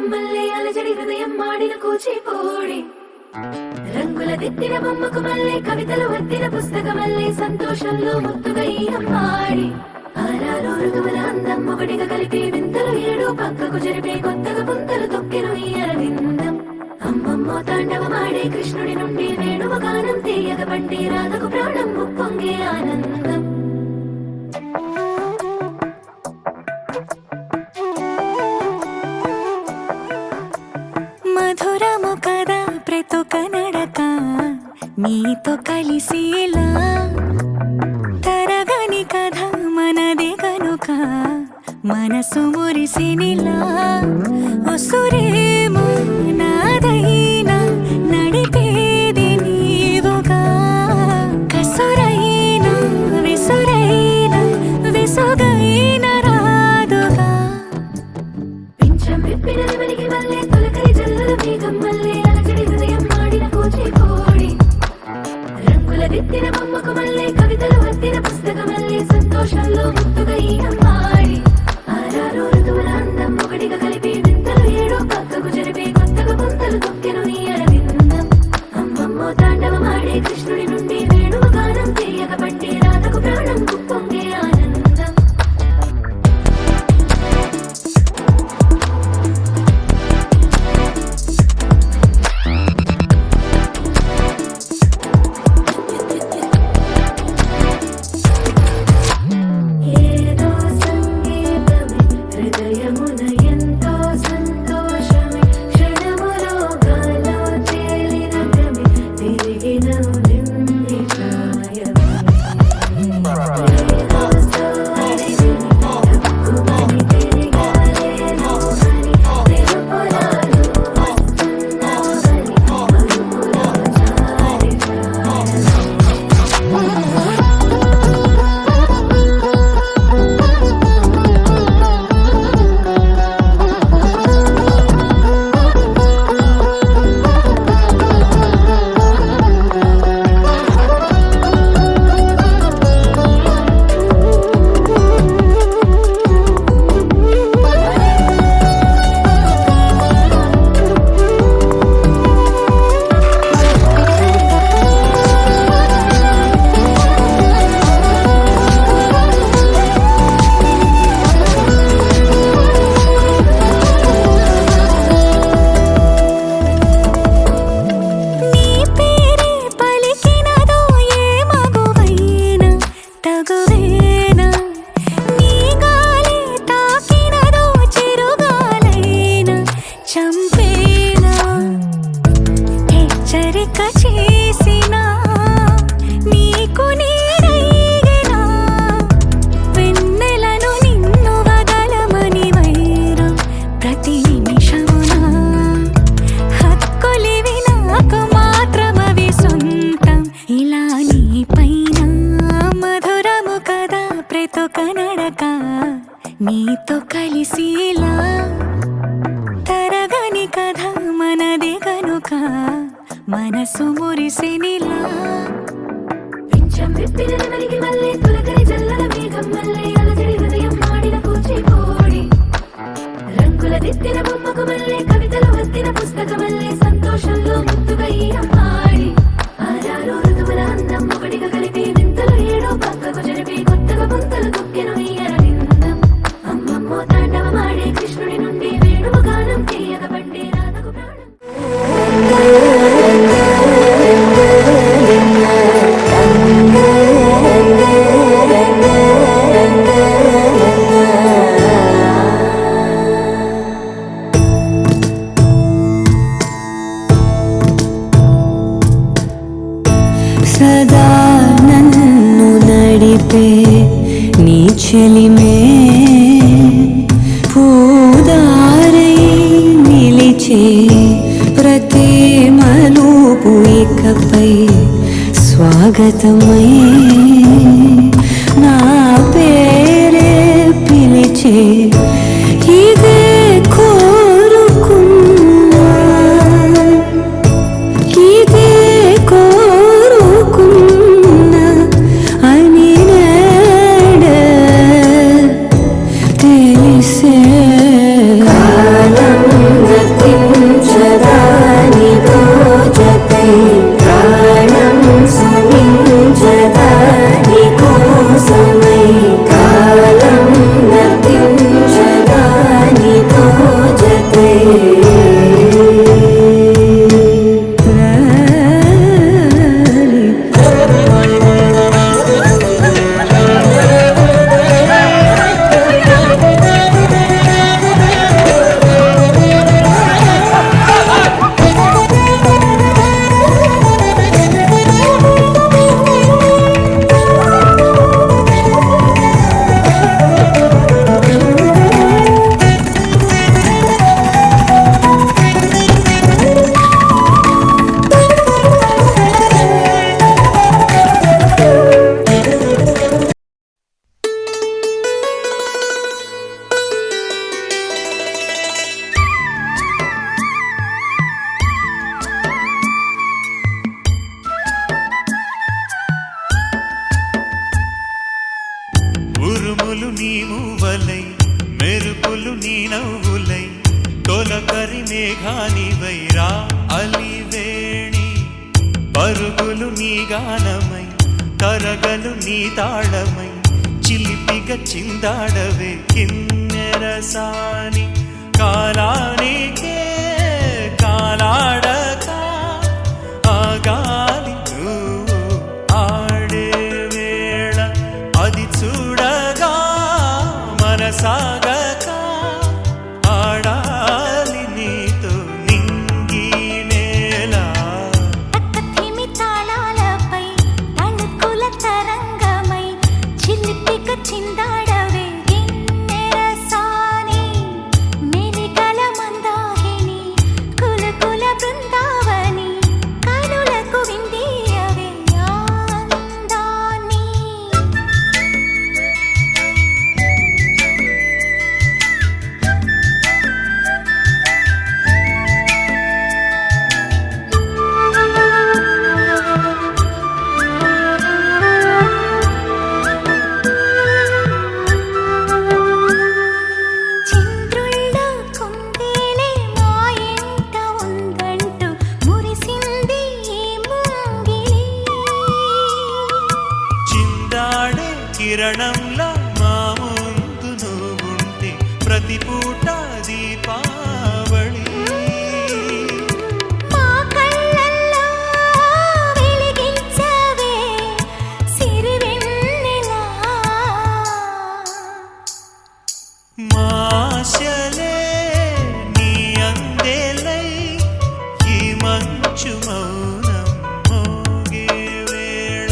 మేఘమల్లే అలజడి హృదయం మాడిన కూచిపూడి రంగుల దిద్దిన బొమ్మకు మల్లే కవితలు వద్దిన పుస్తకమల్లే సంతోషంలో ముత్తుగా ఈ అమ్మాడి ఆరారు ఋతువుల అందం ఒకటిగా కలిపి వింతలు ఏడు పక్కకు జరిపే కొత్తగా పుంతలు తొక్కెను ఈ అరవిందం అమ్మమ్మో తాండవమాడే కృష్ణుడి నుండి వేణువ గానం తీయగ పండి రాధకు ప్రాణం ఉప్పొంగే ఆనందం మధురము కదా ప్రతొక నడక నీతో కలిసేలా తరగని కథ మనదే కనుక మనసు మురిసినిలా ఉసురేమో నాదైనా నడిపేది నీవుగా కసురైనా విసురైనా విసుగైన రాదుగా పింఛం విప్పిన వెలిగి మల్లే తొలకరి జల్లుల మేఘం మల్లే అలజడి హృదయం మాడిన కూచిపూడి రంగుల దిద్దిన బొమ్మకు మల్లే కవితలు వద్దిన పుస్తకమల్లే సంతోషంలో ముత్తుగా ఈ అమ్మాడి ఆరారు ఋతువుల అందం ఒకటిగా కలిపి వింతలు ఏడు పక్కకు జరిపే కొత్తగా పుంతలు తొక్కెను ఈ అరవిందం అమ్మమ్మో తాండవమాడే కృష్ణుడి నుండి వేణువ గానం తీయగ పండి రాధకు ప్రాణం ఉప్పొంగే ఆనందం ఏదో సంగీతమే హృదయమున ఎంతో సంతోషమే క్షణములో గాలో తేలిన భ్రమే తిరిగిన నింది ప్రాయమే ఏదో సోహరిని తక్కువని తిరిగాలేను అని తెలుపులాలు వస్తున్నావు అని మరుపులో జారి నీ పేరే పలికినదో ఏ మగువైనా తగువేనా నీ గాలి తాకినదో చిరుగాలైనా చంపేనా హెచ్చరిక చేసినా నీకు నీడైనా వెన్నెలను నిన్ను వదలమని వైరం ప్రతి నిమిషమునా హక్కులివి నాకు మాత్రమవి సొంతం ఇలా నీ పైన మధురము కదా ప్రతొక నడక నీతో కలిసేలా తరగని కథ మనదే కనుక మనసు మురిసినిలా పింఛం విప్పిన వెలిగి మల్లే తొలకరి జల్లుల మేఘం మల్లే అలజడి హృదయం మాడిన కూచిపూడి రంగుల దిద్దిన బొమ్మకు మల్లే కవితలు వద్దిన పుస్తకమల్లే సంతోషంలో ముత్తుగా ఈ అమ్మాడి ఆరారు ఋతువుల అందం ఒకటిగా కలిపి వింతలు ఏడో పక్కకు జరిపి కొత్తగా పుంతలు తొక్కెను ఈ అరవిందం అమ్మమ్మో తాండవమాడే కృష్ణుడి నుండి వేణువ గానం తీయగ పండి రాధకు ప్రాణం సదా నన్ను నడిపే నీ చెలిమే పూదారై నిలిచే ప్రతి మలుపు ఇకపై స్వాగతమై నా పేరే పిలిచే ఇదే కోరుకున్నా ఇదే కోరుకున్నా అని నేడే తెలిసే కాలం మేఘానివైరా అలివేణి పరుగులు నీ గానమై తరగలు నీ తాళమై చిలిపిగా చిందాడవే కిన్నెరసాని కాలానికే కాలాడక ఆగాలి నువ్వు ఆడే వేళ అది చూడగా మనసాగక ఆడాలి నీతో నింగి నేల తక్కతిమి తాళాలపై తణుకుల తరంగమై చిలిపిక చిందాడవే గిన్నెరసాని మెలికల మందాకిని కులకుల బృందావని కనులకు విందియవే ఆనందాన్ని చంద్రుల్లో కుందేలే మా ఇంట ఉందంటూ మురిసింది ఈ ముంగిలి చిందాడే కిరణంలా మా ముందు నువ్వుంటే ప్రతి పూట దీపావళి మా కళ్ళల్లో వెలిగించవే సిరివెన్నెలా మాశలే నీ అందేలై ఈ మంచు మౌనం మోగే వేళ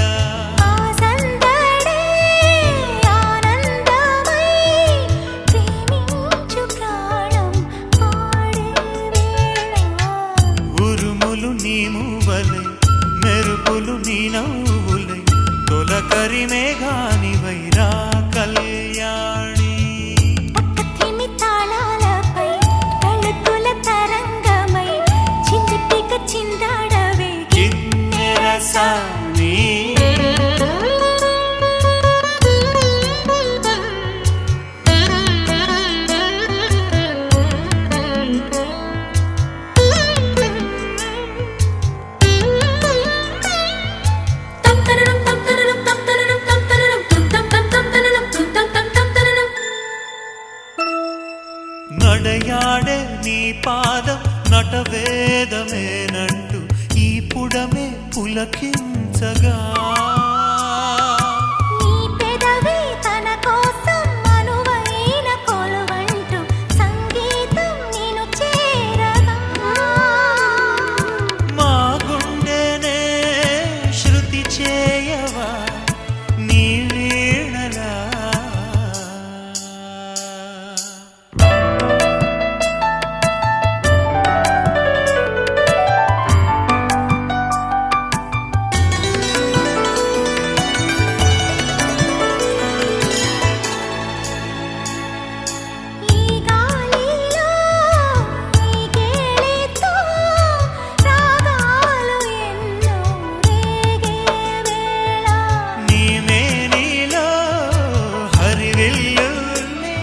ఆ సందడే ఆనందమై ప్రేమించు ప్రాణం పాడే వేళ ఉరుములు నీ మూవలై మెరుపులు నీ నవ్వులై తొలకరి మేఘానివైరా కళ్యాణి తక్కతిమి తాళాలపై తళుకుల తరంగమై చిలిపిక చిందాడవే కిన్నెరసాని నడయాడే నీ పాదం నటవేదమేనంటూ ఈ పుడమే పులకించగా నీ పెదవి తన కోసం అనువైన కొలువంటూ సంగీతం నేను చేరగా మా గుండెనే శృతి చేయవా నీ వీణలా ఈ గాలిలో ఈ గేలితో రాగాలు ఎన్నో రేగే వేళ నీ మేనిలో హరివిల్లులే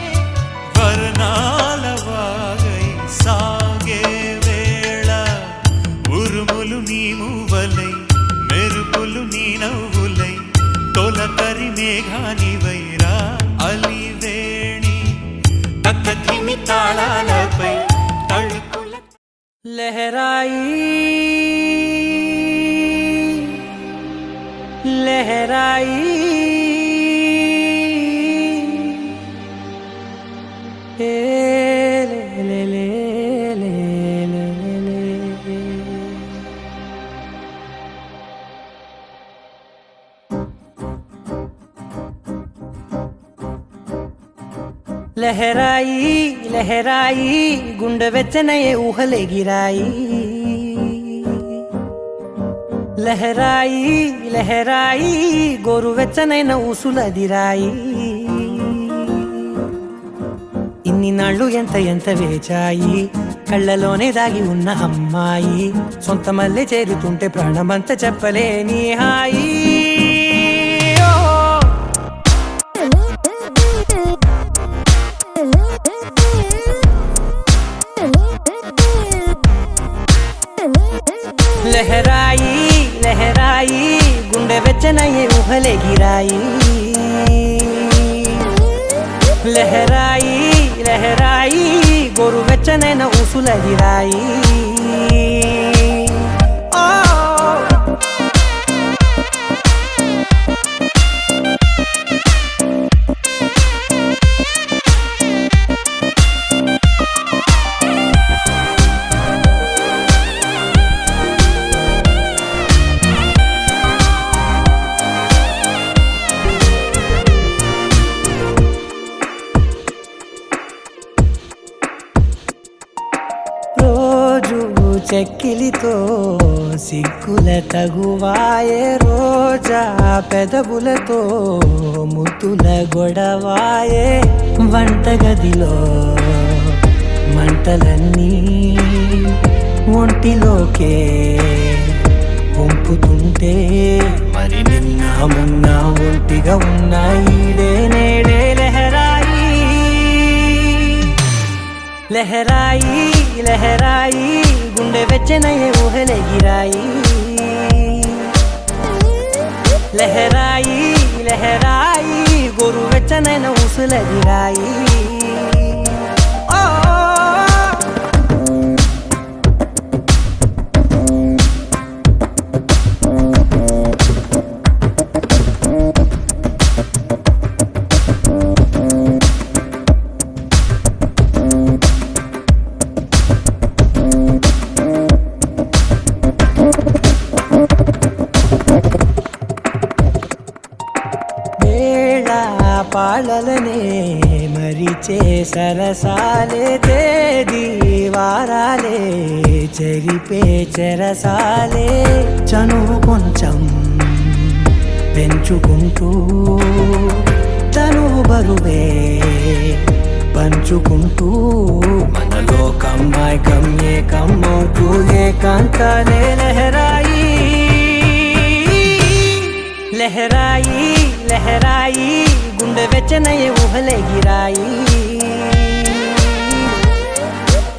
వర్ణాల వాగై సాగే వేళ ఉరుములు నీ మూవలై మెరుపులు నీ నవ్వులై తొలకరి మేఘానివైరా అలివేణి తక్కతిమి తాళాలపై తళుకుల लहराई लहराई ए ले ले ले ले ले ले లహరాయి లహరాయి గుండె వెచ్చనయే ఊహలే గిరాయి లహరాయి లహరాయి గోరు వెచ్చనైన ఊసులదిరాయి ఇన్ని నాళ్ళు ఎంత ఎంత వేచాయి కళ్ళలోనే దాగి ఉన్న అమ్మాయి సొంత మల్లె చేరుతుంటే ప్రాణమంతా చెప్పలేని హాయి ఓ లహరాయి లహరాయి గుండె వెచ్చనయ్యే ఊహలెగిరాయి లహరాయి లహరాయి గోరు వెచ్చనైన ఊసులగిరాయి రోజు చెక్కిలితో సిగ్గుల తగువాయే రోజా పెదవులతో ముద్దుల గొడవాయే వంటగదిలో మంటలన్నీ ఒంటిలోకే వంపుతుంటే మరి నిన్న మొన్న ఒంటిగా ఉన్నాయి నేడే లహరాయి లహరాయి లహరాయి గుండె వెచ్చనయ్యే ఊహలెగిరాయి లహరాయి లహరాయి గోరు వెచ్చనైన ఊసులగిరాయి పాలలనే మరిచే సరసాలే తేదీ వారాలే చెరిపే చెరసాలే చనువు కొంచెం పెంచుకుంటూ తనువు బరువే పంచుకుంటూ మనలో కమ్మాయికం ఏకమవుతూ ఏకాంతాలే లహరాయి లహరాయి లహరాయి గుండె వెచ్చనయ్యే ఊహలెగిరాయి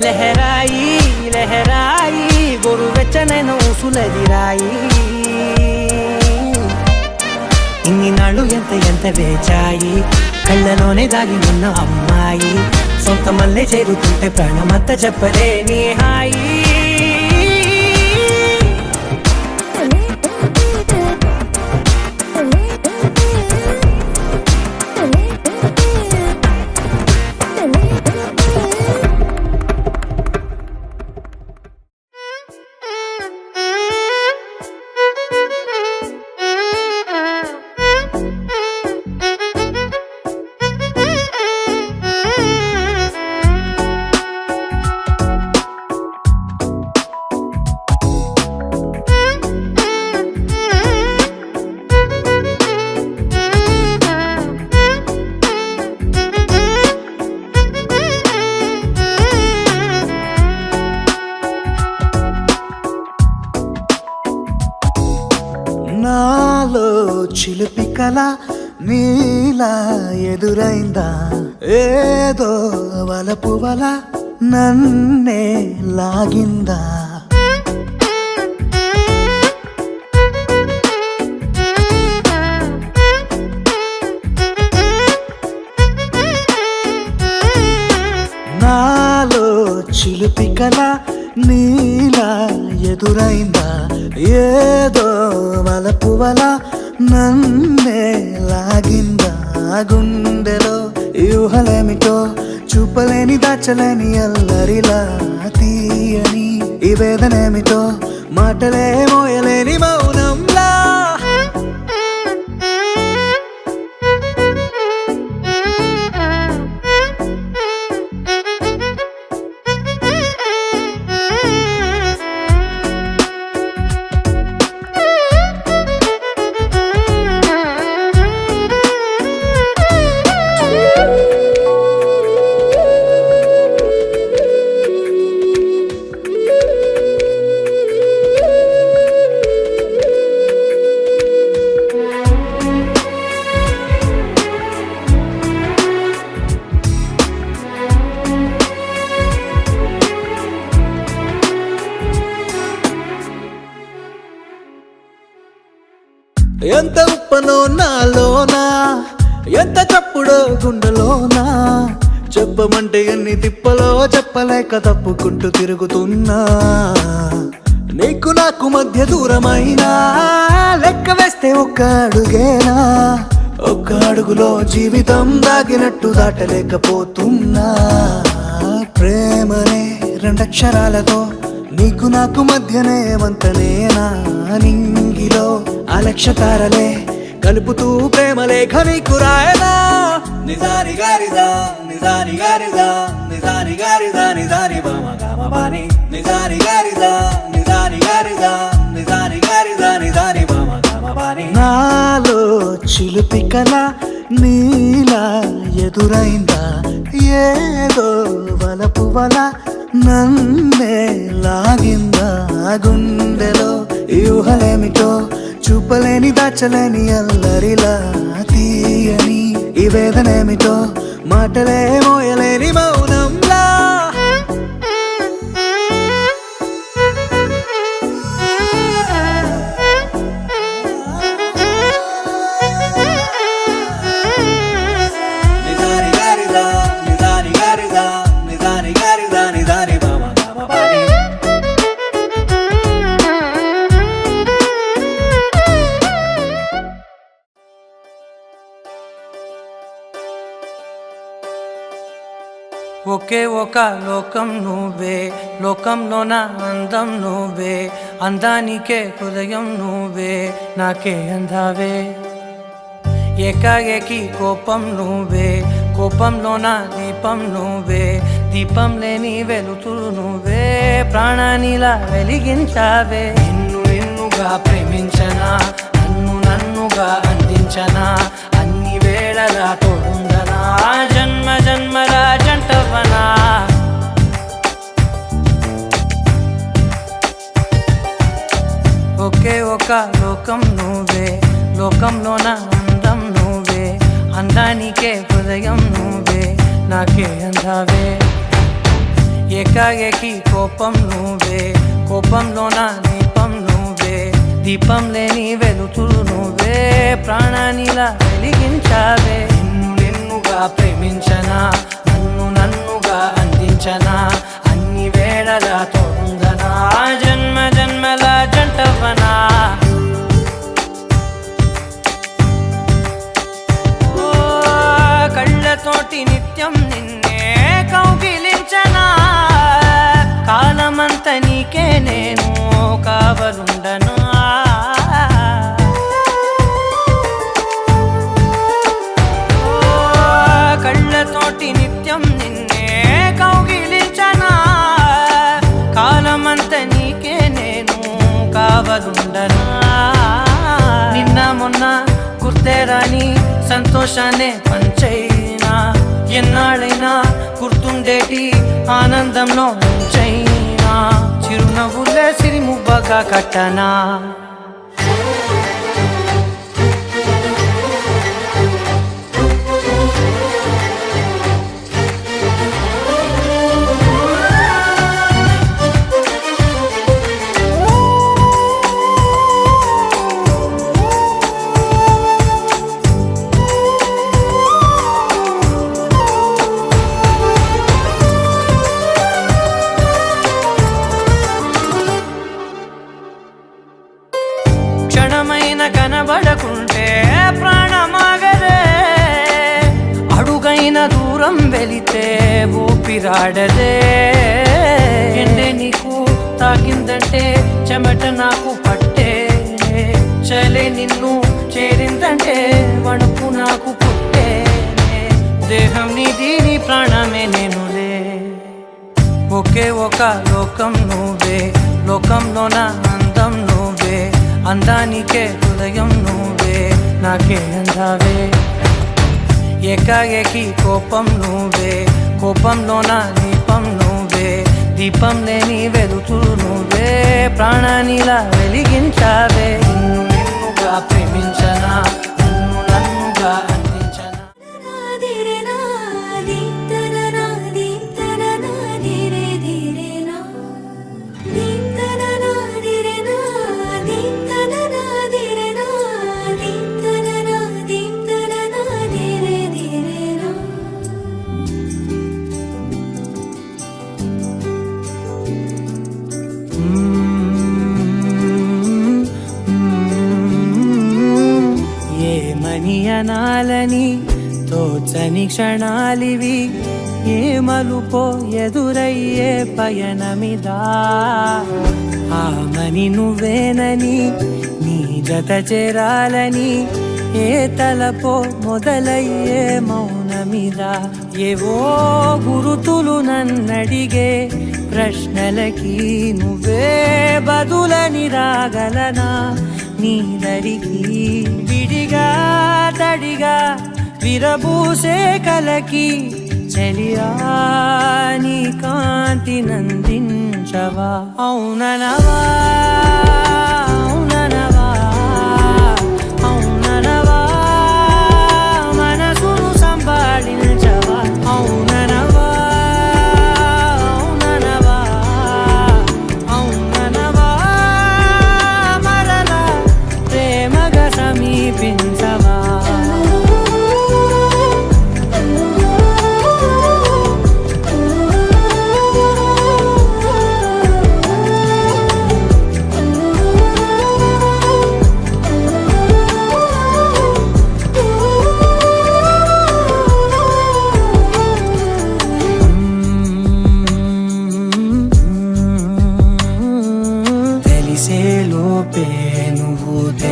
లహరాయి లహరాయి గోరు వెచ్చనైన ఊసులగిరాయి ఇన్ని నాళ్ళు ఎంత వేచాయి కళ్ళలోనే దాగి ఉన్న అమ్మాయి సొంత మల్లె చేరుతుంటే ప్రాణమంతా చెప్పలేని హాయి నాలో చిలిపి కల నీలా ఎదురైందా ఏదో వలపు వల నన్నే లాగిందా నాలో చిలిపి కల నీలా ఎదురైందా ఏదో వలపు వల నన్నే లాగిందా గుండెలో యూహలేమిటో చూపలేని దాచలేని అల్లరిలా తీయని ఈ వేదనేమిటో మాటలే మోయలేని మౌనంలా ఎంత ఉప్పనో నాలోనా, ఎంత చప్పుడో గుండెలోనా, చెప్పమంటే ఎన్ని తిప్పలో చెప్పలేక తప్పుకుంటూ తిరుగుతున్నా. నీకు నాకు మధ్య దూరమైనా లెక్క వేస్తే ఒక్క అడుగేనా, ఒక్క అడుగులో జీవితం దాగినట్టు దాటలేకపోతున్నా. ప్రేమనే రెండక్షరాలతో నీకు నాకు మధ్యనే వంతనేనా, నింగిలో అలక్షతారలే కలుపుతూ ప్రేమ లేఖ నీకు రాయనా. నిజాని గారిదా నిజాని గారిదా నిజాని గారిదా నిజాని బామ గామ బాని, నిజాని గారిదా నిజాని గారిదా నిజాని గారిదా నిజాని బామ గామ బాని. నాలో చిలుపి కల నీలా ఎదురైందా, ఏదో వలపు వల నన్నే లాగిందా. గుండెలో యూహలేమిటో చూపలేని దాచలేని అల్లరిలా, తీయని ఈ వేదనేమిటో మాటలే మోయలేని మౌనంలా. నిజాని గారిదా నిజాని గారిదా నిజాని గారిదా నిజాని బామ గామ బాని. ఒకే ఒక లోకం నువ్వే, లోకంలోన అందం నువ్వే, అందానికే హృదయం నువ్వే, నాకే అందావే. ఏకాఏకి కోపం నువ్వే, కోపంలోన దీపం నువ్వే, దీపం లేని వెలుతురు నువ్వే, ప్రాణానిలా వెలిగించావే. నిన్ను నిన్నుగా ప్రేమించనా, నన్ను నన్నుగా అందించనా, అన్ని వేళలా తోడుందనా, జన్మ జన్మల జంటవనా. ఒకే ఒక లోకం నువ్వే, లోకంలోన అందం నువ్వే, అందానికే హృదయం నువ్వే, నాకే అందావే. ఏకాఏకి కోపం నువ్వే, కోపంలోన దీపం నువ్వే, దీపం లేని వెలుతురు నువ్వే, ప్రాణానిలా వెలిగించావే. నిన్ను నిన్నుగా ప్రేమించనా, నన్ను నన్నుగా అందించనా, అన్ని వేళలా తోడుందనా, జన్మ జన్మల జంటవనా. కళ్ళతోటి నిత్యం నిన్నే కౌగిలించనా, కాలమంత నీకే నేను కావలుండనా. కళ్ళతోటి నిత్యం నిన్నే కౌగిలించనా, కాలమంత నీకే నేను కావలుండనా. నిన్న మొన్న గుర్తేరాని సంతోషాన్ని పంచైనా, ఎన్నాళ్ళైనా గుర్తుండేటి ఆనందంలో ముంచైనా, చిరునవ్వులే సిరిముబ్బగా కట్టనా. క్షణమైన కనబడకుంటే ప్రాణమాగదే, అడుగైన దూరం వెళితే ఊపిరాడదే. ఎండే నీకు తాకిందంటే చెమట నాకు పట్టే, చలే నిన్ను చేరిందంటే వణుకు నాకు పుట్టే, దేహం నీది నీ ప్రాణమే నేనులే. ఒకే ఒక లోకం నువ్వే, లోకంలోన అందం నువ్వే, అందానికే హృదయం నువ్వే, నాకే అందావే. ఏకాఏకి కోపం నువ్వే, కోపంలోన దీపం నువ్వే, దీపం లేని వెలుతురు నువ్వే, ప్రాణానిలా వెలిగించావే. నిన్ను నిన్నుగా ప్రేమించనా, నన్ను నన్నుగా అందించనా. ధీరే ధీరే నా వెచ్చని క్షణాలివి ఏ మలుపో ఎదురయ్యే పయనమిదా ఆమని నువ్వేనని నీ జత చేరాలని ఏ తలపో మొదలయ్యే మౌనమిదా ఏవో గురుతులు నన్నడిగే ప్రశ్నలకి నువ్వే బదులని రాగలనా నీ దరికి విడిగా తడిగా విరబూసే కలకి చెలియా నీ కాంతి నందించవా అవుననవా అవుననవా అవుననవా మనసును సంపాదించవా అవుననవా అవుననవా అవుననవా మరలా ప్రేమగా సమీపించవా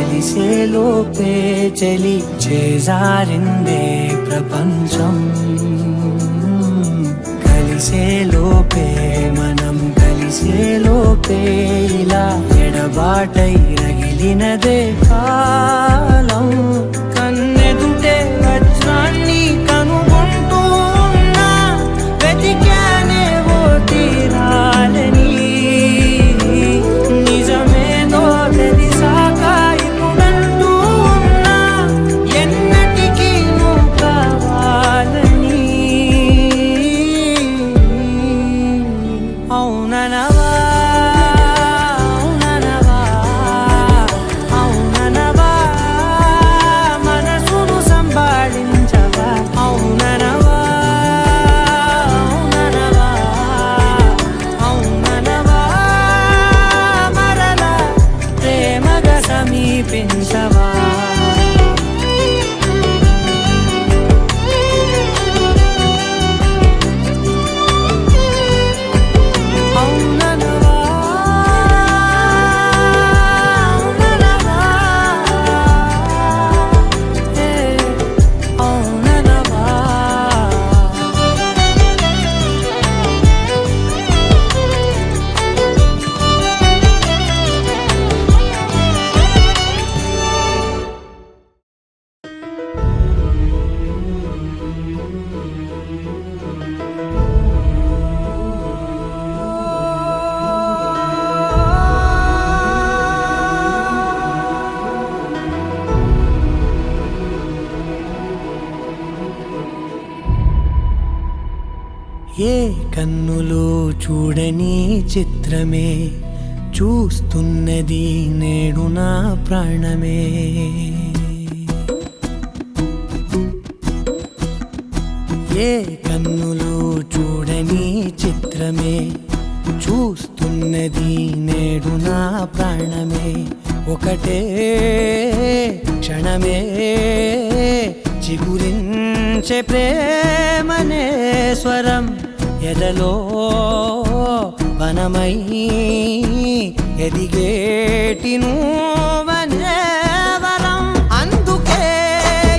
తెలిసేలోపే చలి చేజారిందే ప్రపంచం కలిసేలోపే మనం కలిసేలోపే ఇలా ఎడబాటై రగిలినదే కాలం కన్నెదుటే వజ్రాన్ని కనుగొంటూ ఉన్నా వెతికానే ఓ తీరాలని నిజమేదో తెలిసాక ఇప్పుడంటూ ఉన్నా ఎన్నటికీ నువ్వు కావాలని అవుననవా అవుననవా అవుననవా మనసును సంపాదించవా అవుననవా అవుననవా అవుననవా మరలా ప్రేమగా సమీపించవా అవుననవా అవుననవా ఏ అవుననవా ఏ కన్నులు చూడని చిత్రమే చూస్తున్నది నేడు నా ప్రాణమే ఏ కన్నులు చూడని చిత్రమే చూస్తున్నది నేడు నా ప్రాణమే ఒకటే క్షణమే చిగురించే ప్రేమనే స్వరం ఎదలో వనమై ఎదిగేటి నువ్వనే వరం అందుకే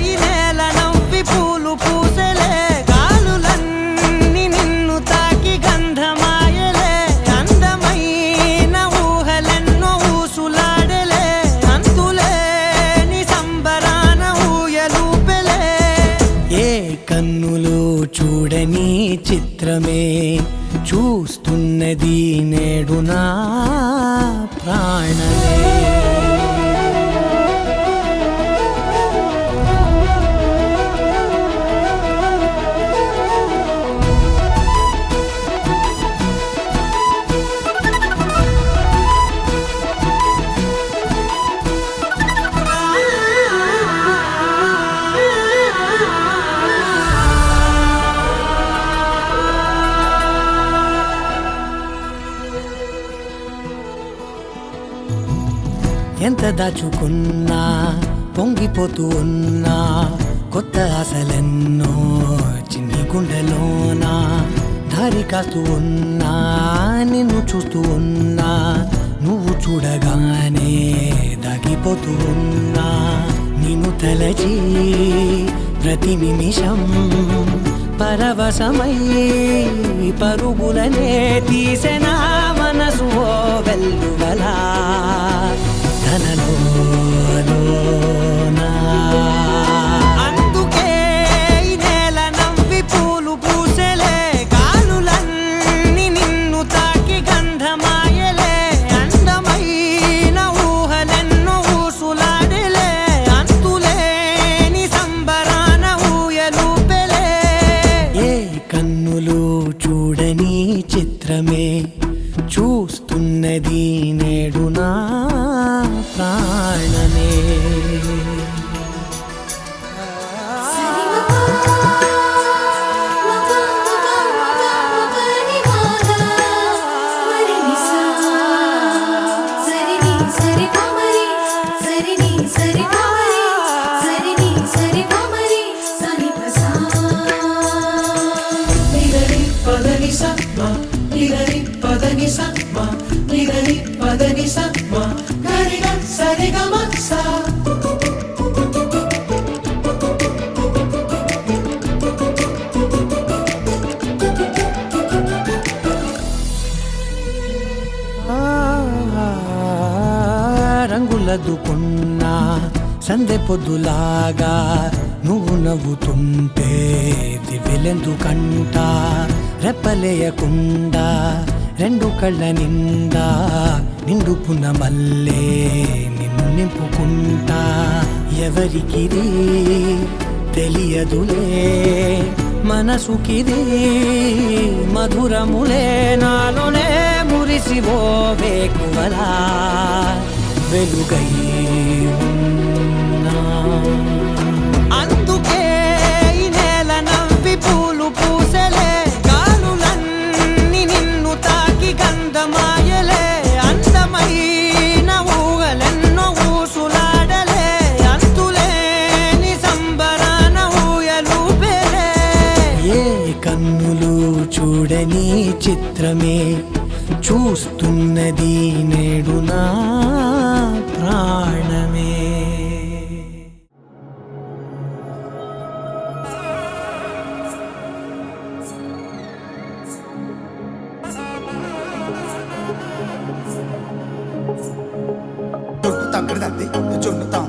ఈ నేల నవ్వి పూలు పూసెలే గాలులన్నీ నిన్ను తాకి గంధమాయలే అందమైన ఊహలెన్నో ఊసులాడలే అంతులేని సంబరాన ఊయలూపెలే ఏ కన్నులు చూడని చిత్రమే చూస్తున్నది నేడు నా ప్రాణమే ఎంత దాచుకున్నా పొంగిపోతూ ఉన్నా కొత్త ఆశలెన్నో చిన్ని గుండెలోనా దారి కాస్తూ ఉన్నా నిన్ను చూస్తూ ఉన్నా నువ్వు చూడగానే దాగిపోతూ ఉన్నా నిన్ను తలచి ప్రతి నిమిషం పరవశమై పరుగులనే తీసెనా మనసు ఓ వెల్లువలా తనలోనా అందుకే ఈ నేల నవ్వి పూలు పూసెలే గాలులన్నీ నిన్ను తాకి గంధమాయలే అందమైన ఊహలెన్నో ఊసులాడలే అంతులేని సంబరాన ఊయలూపెలే ఏ కన్నులు చూడని చిత్రమే చూస్తున్నది నేడు నా ప్రాణమే రంగులదుకున్నా సందె పొద్దులాగా నువ్వు నవ్వుతుంటే దివ్యలెందుకంట రెప్పలేయకుండా రెండు కళ్ళ నిండా నిండుకున్న మల్లే నిన్ను నింపుకుంటా ఎవరికిది తెలియదులే మనసుకిది మధురములే నాలోనే మురిసివో వేకువలా వెలుగై ఉన్నా అందుకే ఈ నేల నవ్వి పూలు పూసెలే గాలులన్నీ నిన్ను తాకి గంధమాయలే అందమైన ఊహలెన్నో ఊసులాడలే అంతులేని సంబరాన ఊయలూపెలే ఏ కన్నులు చూడని చిత్రమే చూస్తున్నది నేడు నా ప్రాణమే జొన్ను తంగడదండి జొన్ను తాం